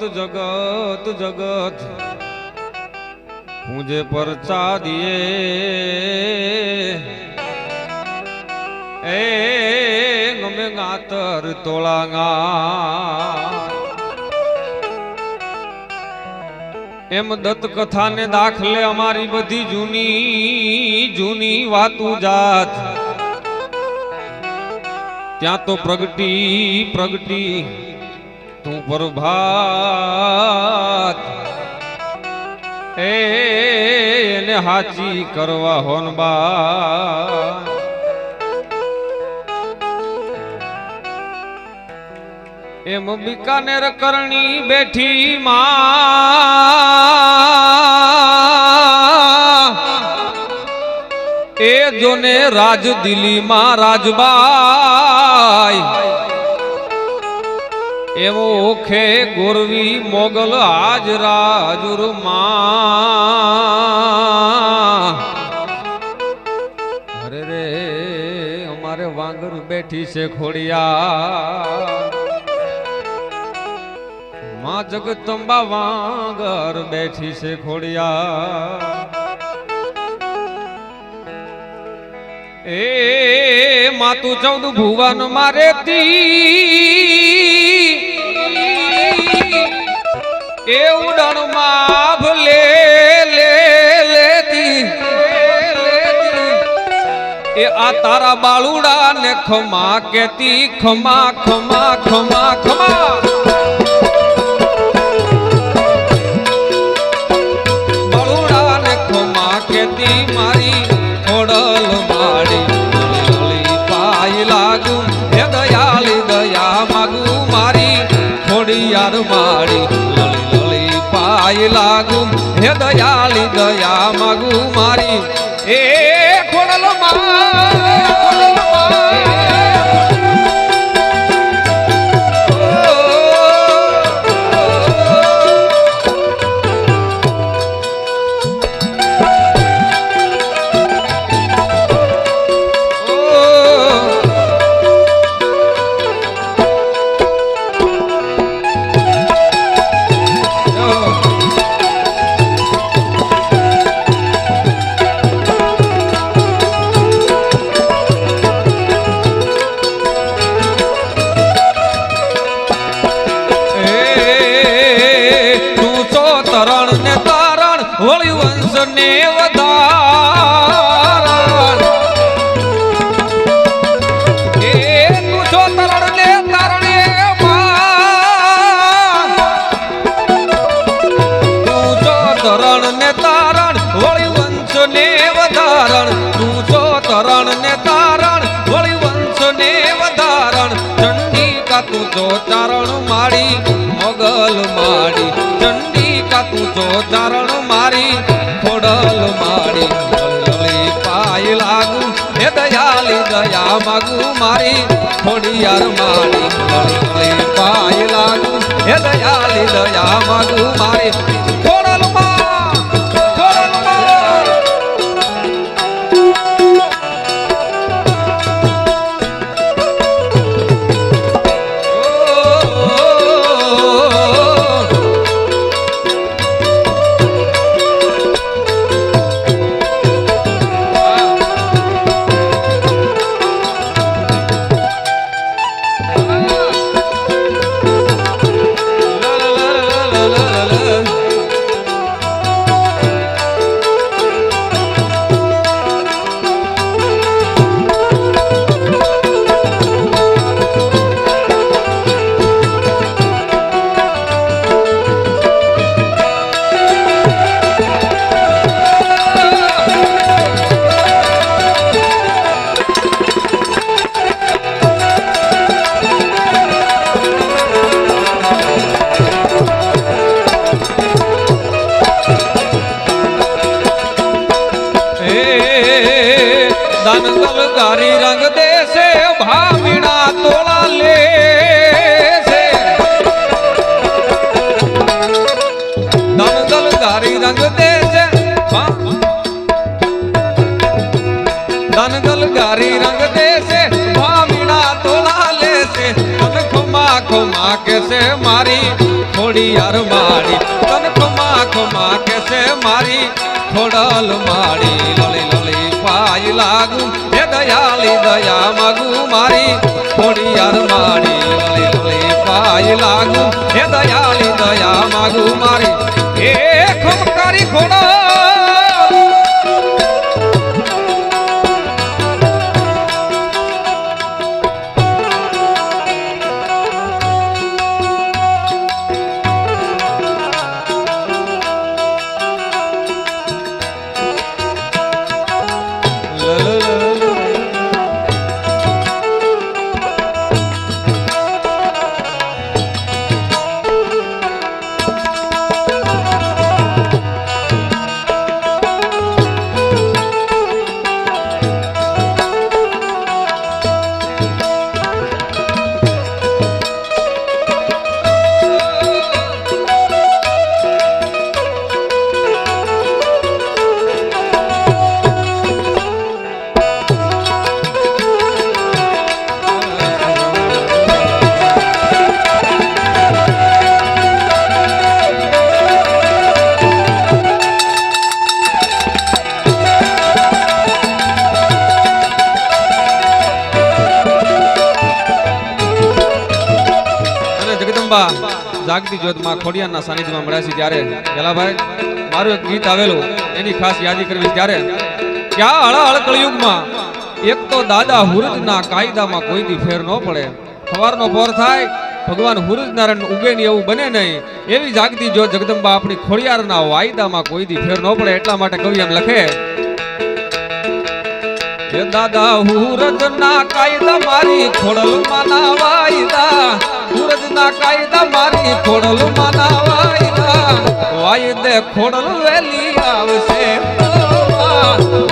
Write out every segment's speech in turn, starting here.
જગત જગત પૂજે પરચા દિયે એ ગમે ગાતર તોળાંગા એમ દત્ત કથાને દાખલે અમારી બધી જૂની જૂની વાતું જાત ત્યાં તો પ્રગટી પ્રગટી તું પ્રભાત એને હાચી કરવા હોનબા એમ બિકાનેર કરણી બેઠી માં એ જોને રાજ દિલ્હી માં રાજબાઈ એવો ઓખે ગોરવી મોગલ હાજરાજુર માં અરે રે અમારે વાંગર બેઠી છે ખોડિયા માં જગતંબા વાંગર બેઠી છે ખોડિયા એ માતું 14 ભુવન મારેતી એ ઉડણ માં ભલે લેતી એ આ તારા બાળુડા ને ખમા કેતી ખમા ખમા ખમા ખમા બાળુડા ને ખમા કેતી મારી ખોડલ માડી લલી પાય લાગુ હે દયાળી દયા માગુ મારી ખોડિયાર માડી પાય લાગુ હે દયાળી દયા માગુ મારી એ ખોડલ તરણ ને તારણ વળી વંશ ને વધારણ એ તું છો તરણ ને તારણે તું છો તરણ ને તારણ વળી વંશ ને વધારણ તું છો તરણ ને તારણ વળી વંશ ને વધારણ ચંડિકા તું છો ચારણ માડી મોગલ માડી ચંડિકા તું જો ચારણ મારી ખોડલ મારી લલી પાય લાગુ હે દયાળી દયા માગુ મારી ખોડિયાર મારી લલી પાય લાગુ હે દયાળી દયા માગુ મારી ખોડલ दानगल गारी रंग दे से भाविना तोला ले से दानगल गारी रंग दे से दानगल गारी रंग दे से भाविना तोला ले से खुमा खुमा के से मारी ખોડિયાર માડી તન ખમા ખમા કેસે મારી ખોડલ માડી લલી લલી પાય લાગુ હે દયાલી દયા માગુ મારી ખોડિયાર માડી લલી લલી પાય લાગુ હે દયાલી દયા માગુ મારી હે ખમકારી ખોડલ જાગતી જ્યોત માં ખોડિયારના સાનિધ્યમાં મળ્યા છે ત્યારે ગેલાભાઈ મારું એક ગીત આવેલું એની ખાસ યાદી કરવી ત્યારે ક્યાં હળહળ કળયુગમાં એક તો દાદા હુરજના કાયદામાં કોઈ દી ફેર ન પડે સવારનો પોર થાય ભગવાન હુરજ નારાયણ ઉગે ને એવું બને નહીં એવી જાગતી જ્યોત જગદંબા આપણી ખોડિયારના વાયદામાં કોઈ દી ફેર ન પડે એટલા માટે કવિ એમ લખે હે દાદા હુરજના કાયદા મારી ખોડલ માના વાયદા હુરજના કાયદા મારી ખોડલ માના વાયદા વાયદે ખોડલ વેલી આવશે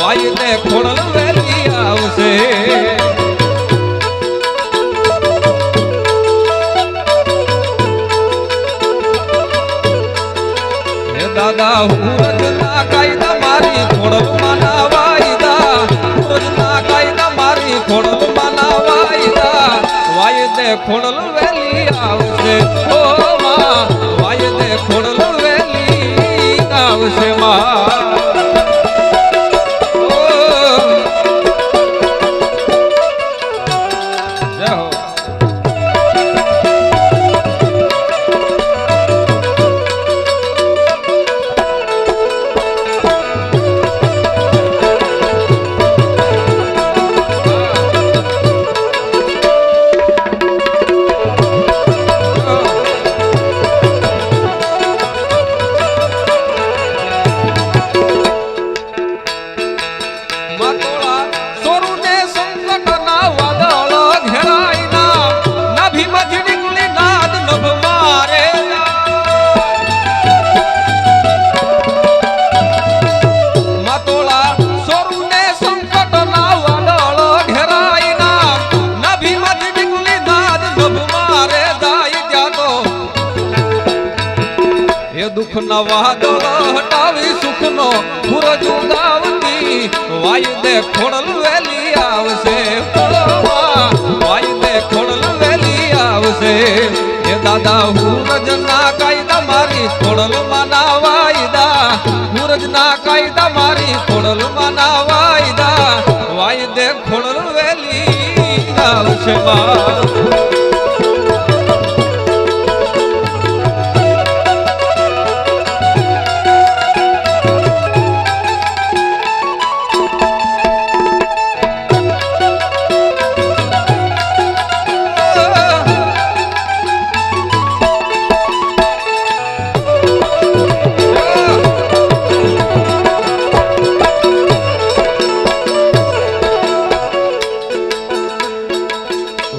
વાયદે ખોડલ વેલી આવશે હે દાદા હુરજના કાયદા મારી ખોડલ માના વાયદા હુરજના કાયદા મારી ખોડલ માના વાયદા વાયદે ખોડલ વેલી આવશે ઓ માં વાયદે ખોડલ વેલી આવશે માં જય હો દુઃખ ના વાદળ હટાવી સુખ નો હુરજ ઉગાવતી વાયદે ખોડલ વેલી આવશે વાયદે ખોડલ વેલી આવશે હે દાદા હુરજ ના કાયદા મારી ખોડલ માના વાયદા હુરજ ના કાયદા મારી ખોડલ માના વાયદા વાયદે ખોડલ વેલી આવશે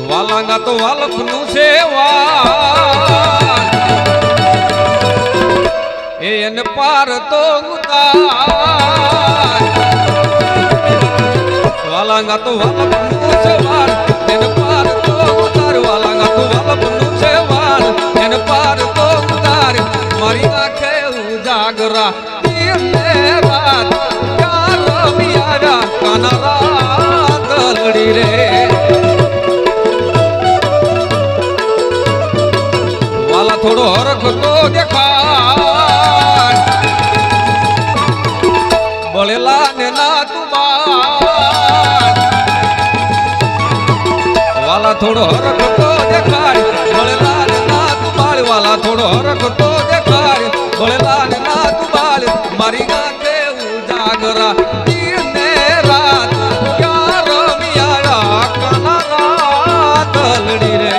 વાલાંગા તો વાલપનું સેવા એને પાર તો ઉતાર વાલાંગા તો વાલપનું સેવા એને પાર તો ઉતાર વાલાંગા તો વાલપનું સેવા એને પાર તો ઉતાર મારી આંખે ઉજાગરા દિને રાત કાર મિયારા કાના રાત લડી રે થોડો હરખ હરખતો દેખાય બળેલા ને ના તું વાલા થોડો હરખતો દેખાય બળેલા ને ના તું બાળ વાલા થોડો હરખતો દેખાય બળેલા ને ના તું બાળ મારી ગાતે ઉજાગરા દિને રાત ક્યાં રમિયા કાના રાત લડી રે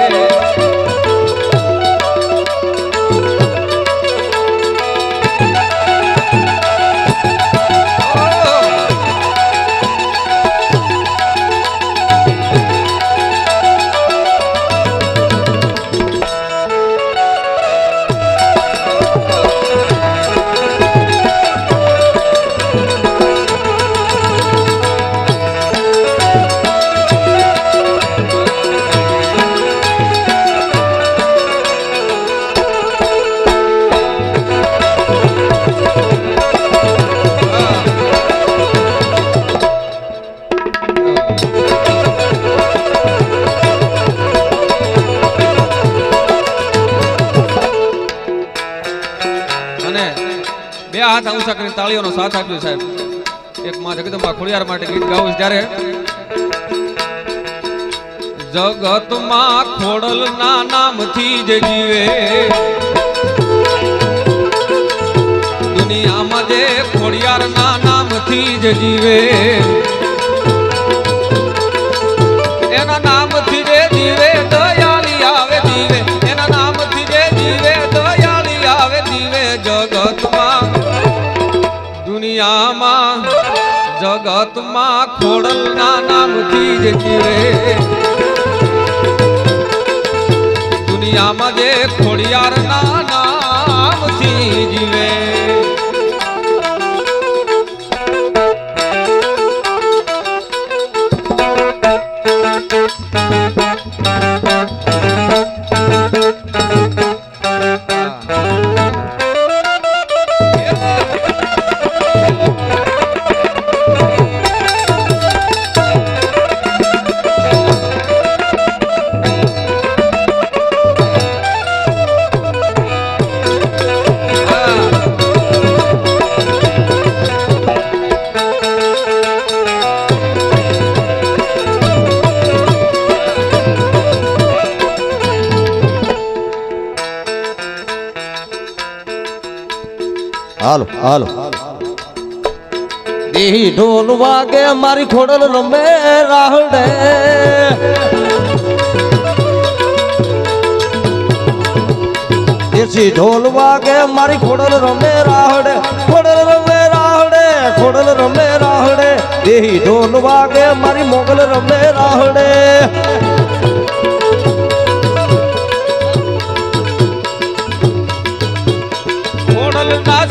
બે હાથ ઊંચા કરીને તાળીઓનો સાથ આપ્યો સાહેબ એક માં જગદંબા ખોડિયાર માટે ગીત ગાવું ત્યારે જગતમાં ખોડલ ના નામથી જ જીવે દુનિયામાં જે ખોડિયાર ના નામથી જ જીવે એના નામથી જે જીવે દયાળી આવે જીવે એના નામથી જે જીવે દયાળી આવે જીવે જગતમાં દુનિયામાં જગતમાં ખોડલ ના નામથી જ જીવે દુનિયામાં જે ખોડિયાર ના નામથી જીવે હાલો હાલો દેહી ઢોલ વાગે મારી ખોડલ રમે રાહડે દેશી ઢોલ વાગે મારી ખોડલ રમે રાહડે ખોડલ રમે રાહડે ખોડલ રમે રાહડે દેહી ઢોલ વાગે મારી મોગલ રમે રાહડે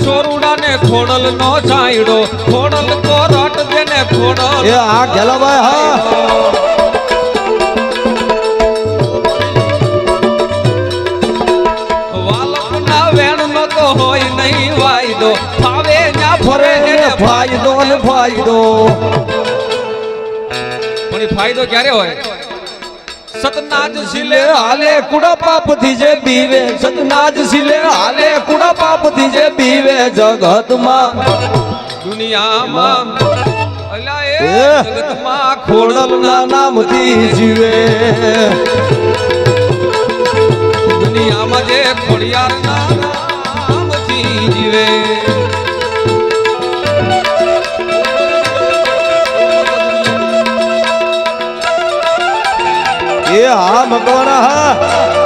છોરુડા ને ખોડલ નો છાંયડો ખોડલ કોરટ જેને ખોડલ એ આ ગેલાભાઈ હા વાલક ના વેણ નો તો હોય નહીં વાયદો ફાવે ના ફરે ને ફાયદો ને ફાયદો પણ ફાયદો ક્યારે હોય સતનાજ સિલે હાલે કુડા પાપ થી જે બીવે સતનાજ સિલે હાલે કુડા પાપ થી જે બીવે જગતમાં દુનિયામાં અલા એ જગતમાં ખોડલ ના નામથી જીવે દુનિયામાં જે ખોડિયાર ના નામથી જીવે એ હા મકવાણા હા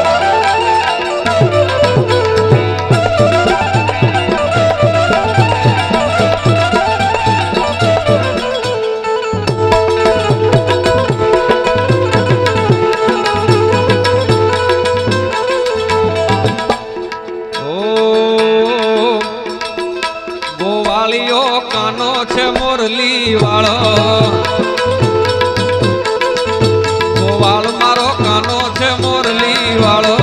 ગોવાળીઓ કાનો છે મોરલી વાળો ગોવાળ મારો કાનો છે મોરલી વાળો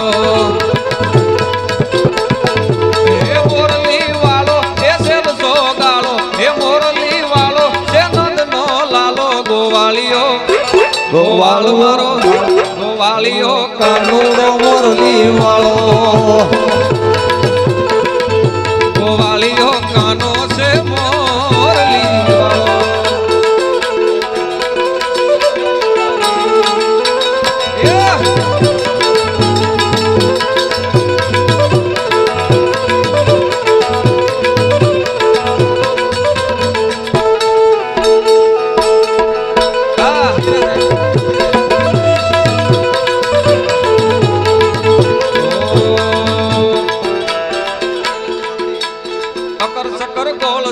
એ મોરલી વાળો એ સેલસો ગાળો એ મોરલી વાળો છે નંદ નો લાલો ગોવાળીઓ ગોવાળ મારો ગોવાળીઓ કાનુડો મોરલી વાળો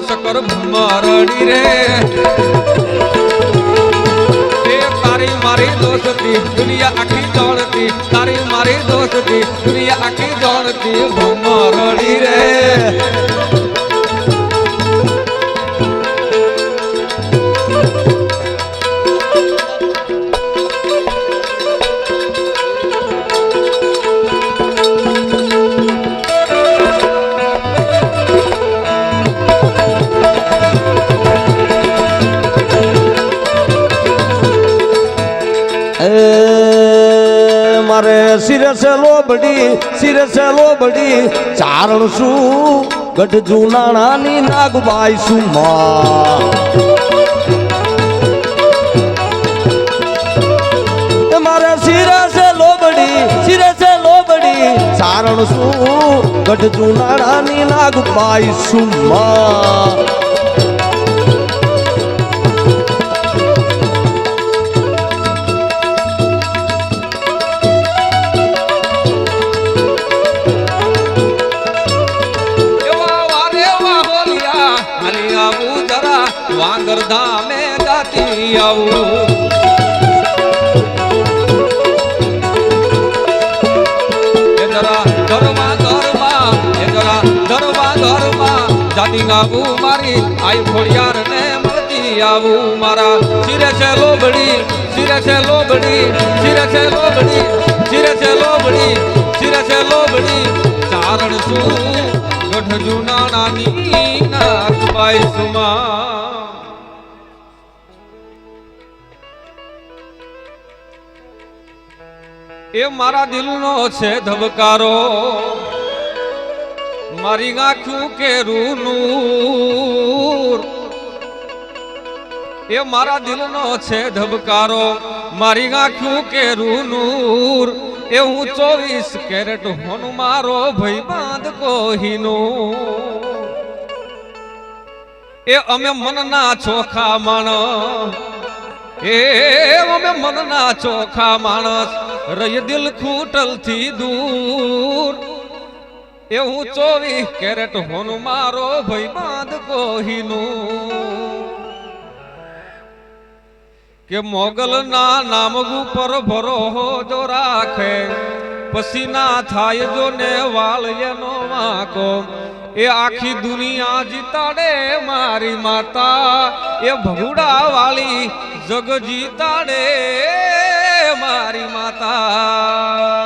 શકર ભમરડી રે એ તારી મારી દોસ્તી દુનિયા આખી જાણતી તારી મારી દોસ્તી દુનિયા આખી જાણતી ભમરડી રે મારે સિરસે લોબડી ચારણ શું ગઢ જુનાણાની નાગબાઈ શું માં મારે સિરસે લોબડી ચારણ શું ગઢ જુનાણાની નાગબાઈ શું માં વાંગર ધામે જાતી આવું એ જરા ધરવા ઘરમાં જાતી આવું મારી આઈ ખોડિયાર ને મળતી આવું મારા શિરે છે લોબડી શિરે છે લોબડી શિરે છે લોબડી શિરે છે લોબડી શિરે છે લોબડી ચારણ શું ગઢ જુનાણાની નાગબાઈ સુમા એ મારા દિલનો છે ધબકારો મારી આંખું કેરું નૂર એ મારા દિલનો છે ધબકારો મારી આંખું કેરું નૂર એ હું 24 કેરેટ હોનું મારો ભઈ બાંધ કોહીનું એ અમે મનના ચોખા માણસ એ અમે મનના ચોખા માણસ રહી દિલ ખૂટલ થી દૂર એ હું 24 કેરેટ હોનું મારો ભઈ બાંધ કોહીનું કે મોગલ ના નામ ઉપર ભરોહો જો રાખે પછી ના થાય જો ને વાળ એનો વાંકો એ આખી દુનિયા જીતાડે મારી માતા એ ભગુડા વાળી જગ જીતાડે મારી માતા